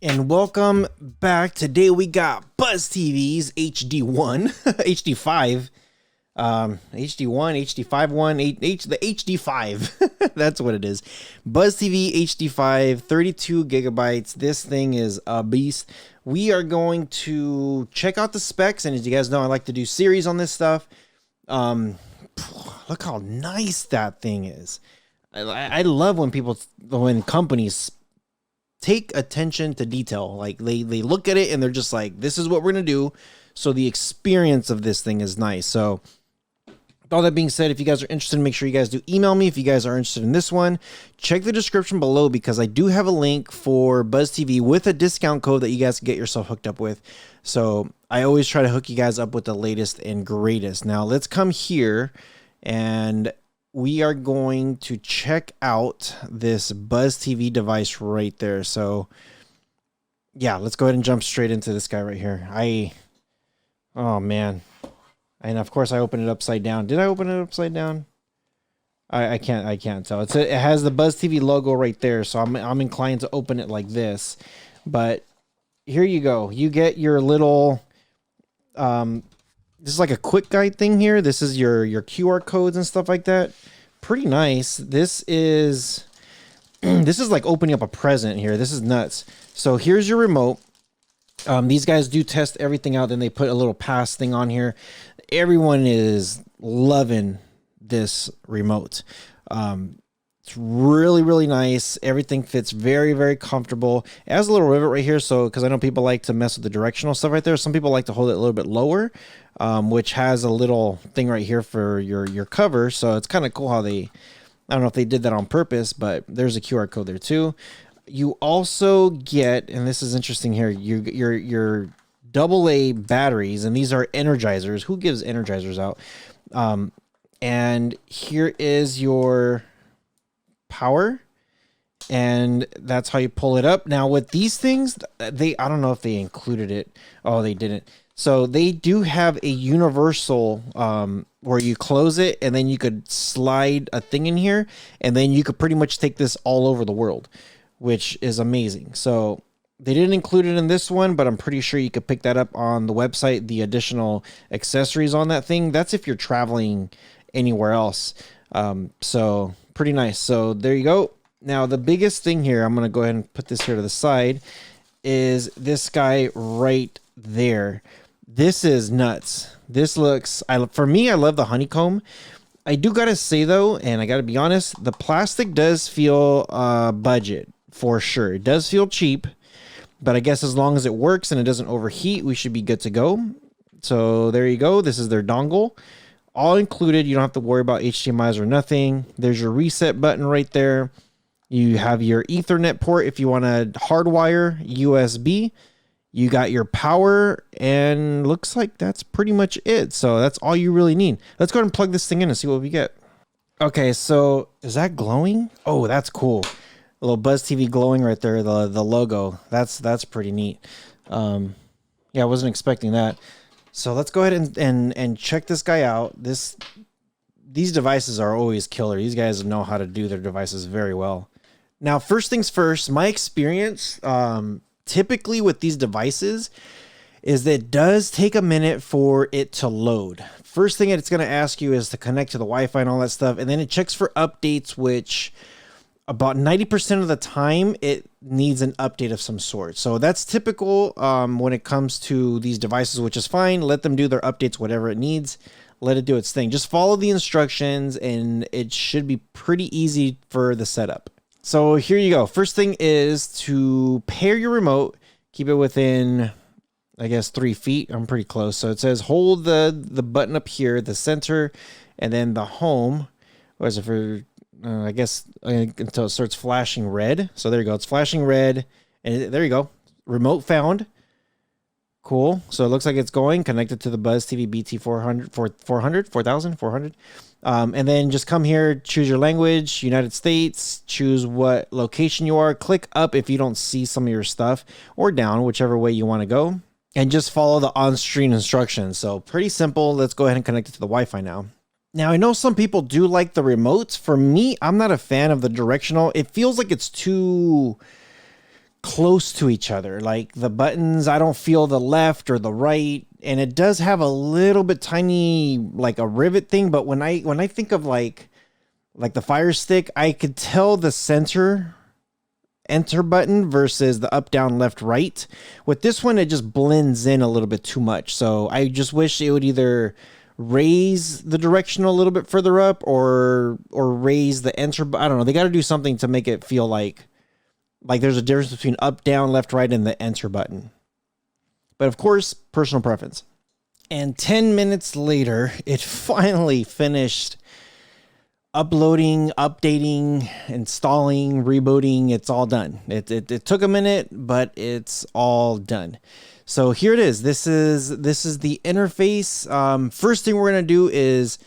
And welcome back. Today we got BuzzTV's HD1, HD5, HD1, HD5 the HD5. That's what it is. BuzzTV HD5 32GB. This thing is a beast. We are going to check out the specs, and as you guys know, I like to do series on this stuff. Look how nice that thing is. I love when companies take attention to detail. Like they look at it and they're just like, this is what we're gonna do. So the experience of this thing is nice. So with all that being said, if you guys are interested, make sure you guys do email me. If you guys are interested in this one, check the description below, because I do have a link for BuzzTV with a discount code that you guys can get yourself hooked up with. So I always try to hook you guys up with the latest and greatest. Now let's come here and we are going to check out this BuzzTV device right there. So yeah, let's go ahead and jump straight into this guy right here. Oh man. And of course I opened it upside down. Did I open it upside down? I can't tell. It has the BuzzTV logo right there. So I'm inclined to open it like this, but here you go. You get your little, this is like a quick guide thing here. This is your QR codes and stuff like that. Pretty nice. This is like opening up a present here. This is nuts. So here's your remote. These guys do test everything out. Then they put a little pass thing on here. Everyone is loving this remote. It's really, really nice. Everything fits very, very comfortable. It has a little rivet right here. So, because I know people like to mess with the directional stuff right there. Some people like to hold it a little bit lower, which has a little thing right here for your cover. So it's kind of cool how I don't know if they did that on purpose, but there's a QR code there too. You also get, and this is interesting here, your AA batteries, and these are energizers. Who gives energizers out? And here is your power, and that's how you pull it up. Now with these things, I don't know if they included it. Oh, they didn't. So they do have a universal where you close it and then you could slide a thing in here, and then you could pretty much take this all over the world, which is amazing. So they didn't include it in this one, but I'm pretty sure you could pick that up on the website, the additional accessories on that thing. That's if you're traveling anywhere else. So pretty nice. So there you go. Now the biggest thing here, I'm going to go ahead and put this here to the side, is this guy right there. This is nuts. This looks, for me, I love the honeycomb. I do got to say though, and I got to be honest, the plastic does feel budget for sure. It does feel cheap, but I guess as long as it works and it doesn't overheat, we should be good to go. So there you go. This is their dongle. All included. You don't have to worry about HDMIs or nothing. There's your reset button right there. You have your Ethernet port if you want to hardwire USB. You got your power, and looks like that's pretty much it. So that's all you really need. Let's go ahead and plug this thing in and see what we get. Okay, so is that glowing? Oh, that's cool. A little BuzzTV glowing right there, the logo. That's pretty neat. Yeah, I wasn't expecting that. So let's go ahead and check this guy out. These devices are always killer. These guys know how to do their devices very well. Now, first things first, my experience typically with these devices is that it does take a minute for it to load. First thing it's going to ask you is to connect to the Wi-Fi and all that stuff, and then it checks for updates, which about 90% of the time it needs an update of some sort. So that's typical when it comes to these devices, which is fine. Let them do their updates, whatever it needs. Let it do its thing. Just follow the instructions and it should be pretty easy for the setup. So here you go. First thing is to pair your remote. Keep it within, I guess, 3 feet. I'm pretty close. So it says hold the button up here, the center, and then the home. What is it for? I guess until it starts flashing red. So there you go. It's flashing red. And there you go. Remote found. Cool. So it looks like it's going. Connected to the BuzzTV BT400, 4,400. And then just come here, choose your language, United States, choose what location you are. Click up if you don't see some of your stuff, or down, whichever way you want to go. And just follow the on-screen instructions. So pretty simple. Let's go ahead and connect it to the Wi-Fi now. Now, I know some people do like the remotes. For me, I'm not a fan of the directional. It feels like it's too close to each other. Like the buttons, I don't feel the left or the right, and it does have a little bit tiny, like a rivet thing. But when I think of like the Fire Stick, I could tell the center enter button versus the up, down, left, right. With this one, it just blends in a little bit too much. So I just wish it would either raise the direction a little bit further up or raise the enter. I don't know. They got to do something to make it feel like there's a difference between up, down, left, right, and the enter button. But of course, personal preference. And 10 minutes later, it finally finished uploading, updating, installing, rebooting. It's all done. It took a minute, but it's all done. So here it is. This is the interface. First thing we're going to do is,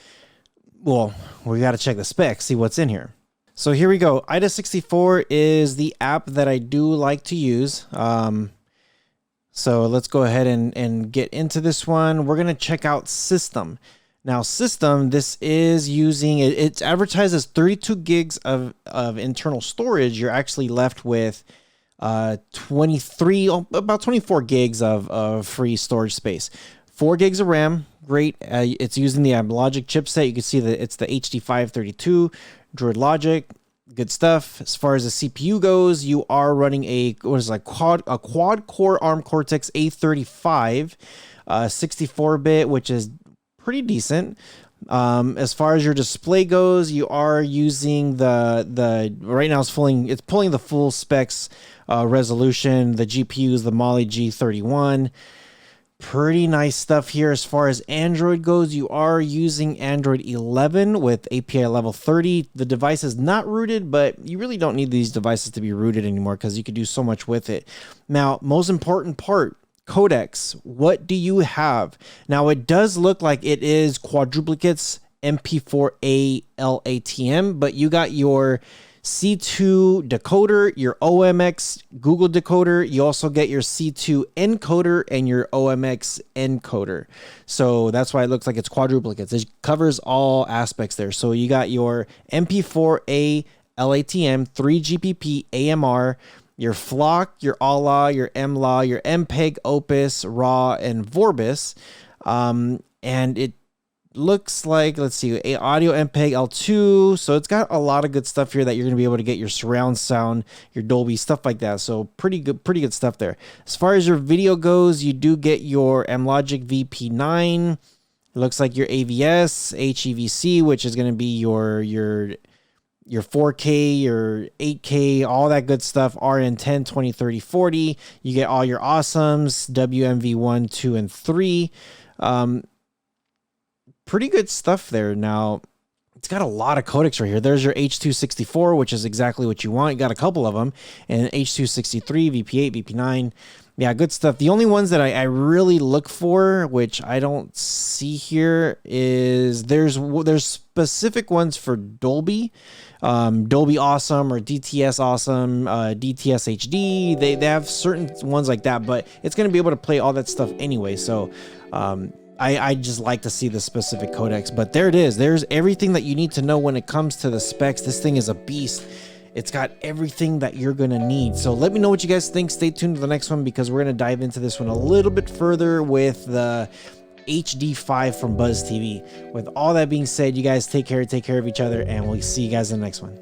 well, we got to check the specs, see what's in here. So here we go. IDA64 is the app that I do like to use. So let's go ahead and get into this one. We're going to check out system. Now system, this is using, it's advertised as 32 gigs of internal storage. You're actually left with about 24 gigs of free storage space. 4 gigs of RAM, great. It's using the Logic chipset. You can see that it's the HD5 32, Droid Logic, good stuff. As far as the CPU goes, you are running a quad core ARM Cortex A35, 64-bit, which is pretty decent. As far as your display goes, you are using the right now it's pulling the full specs resolution. The GPU is the Mali G31. Pretty nice stuff here. As far as Android goes, you are using Android 11 with API level 30. The device is not rooted, but you really don't need these devices to be rooted anymore because you could do so much with it. Now, most important part, codecs. What do you have? Now, it does look like it is quadruplicates MP4A LATM, but you got your C2 decoder, your OMX Google decoder. You also get your C2 encoder and your OMX encoder. So that's why it looks like it's quadruplicates. It covers all aspects there. So you got your MP4A LATM, 3GPP AMR, your Flock, your ALA, your MLA, your MPEG, Opus, RAW, and Vorbis. And it looks like, let's see, a audio MPEG L2. So it's got a lot of good stuff here that you're going to be able to get your surround sound, your Dolby, stuff like that. So pretty good stuff there. As far as your video goes, you do get your M-Logic VP9. It looks like your AVS, HEVC, which is going to be your 4K, your 8K, all that good stuff, RN10, 20, 30, 40. You get all your awesomes, WMV1, 2, and 3. Pretty good stuff there. Now, it's got a lot of codecs right here. There's your H.264, which is exactly what you want. You got a couple of them. And H.263, VP8, VP9. Yeah, good stuff. The only ones that I really look for, which I don't see here, is there's specific ones for Dolby. Dolby Awesome or DTS Awesome, DTS HD. They have certain ones like that, but it's going to be able to play all that stuff anyway. So I just like to see the specific codecs. But there it is. There's everything that you need to know when it comes to the specs. This thing is a beast. It's got everything that you're going to need. So let me know what you guys think. Stay tuned to the next one because we're going to dive into this one a little bit further with the HD5 from BuzzTV. With all that being said, you guys take care of each other, and we'll see you guys in the next one.